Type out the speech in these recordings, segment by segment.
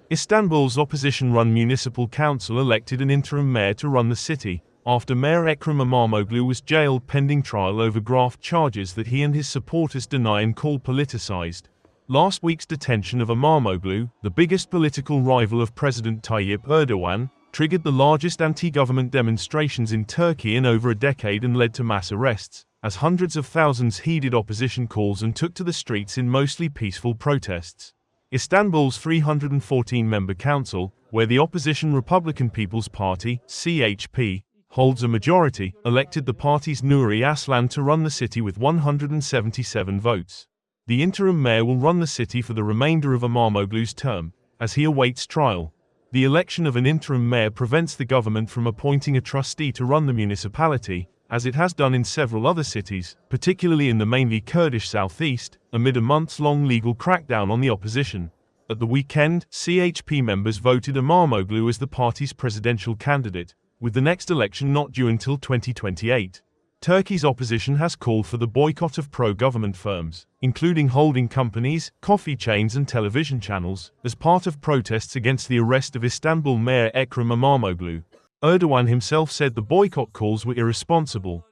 Istanbul's opposition-run municipal council elected an interim mayor to run the city, after Mayor Ekrem İmamoğlu was jailed pending trial over graft charges that he and his supporters deny and call politicized. Last week's detention of İmamoğlu, the biggest political rival of President Tayyip Erdogan, triggered the largest anti-government demonstrations in Turkey in over a decade and led to mass arrests, as hundreds of thousands heeded opposition calls and took to the streets in mostly peaceful protests. Istanbul's 314-member council, where the opposition Republican People's Party (CHP) holds a majority, elected the party's Nuri Aslan to run the city with 177 votes. The interim mayor will run the city for the remainder of İmamoğlu's term, as he awaits trial. The election of an interim mayor prevents the government from appointing a trustee to run the municipality, as it has done in several other cities, particularly in the mainly Kurdish southeast, amid a months-long legal crackdown on the opposition. At the weekend, CHP members voted İmamoğlu as the party's presidential candidate, with the next election not due until 2028. Turkey's opposition has called for the boycott of pro-government firms, including holding companies, coffee chains and television channels, as part of protests against the arrest of Istanbul Mayor Ekrem İmamoğlu. Erdogan himself said the boycott calls were irresponsible.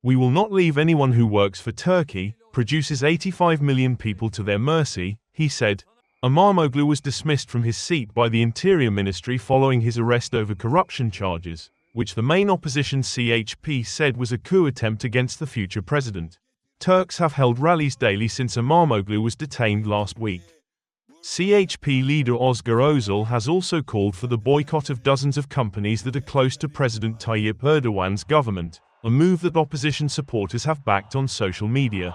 "We will not leave anyone who works for Turkey, produces 85 million people to their mercy," he said. İmamoğlu was dismissed from his seat by the Interior Ministry following his arrest over corruption charges, which the main opposition CHP said was a coup attempt against the future president. Turks have held rallies daily since İmamoğlu was detained last week. CHP leader Özgür Özel has also called for the boycott of dozens of companies that are close to President Tayyip Erdogan's government, a move that opposition supporters have backed on social media.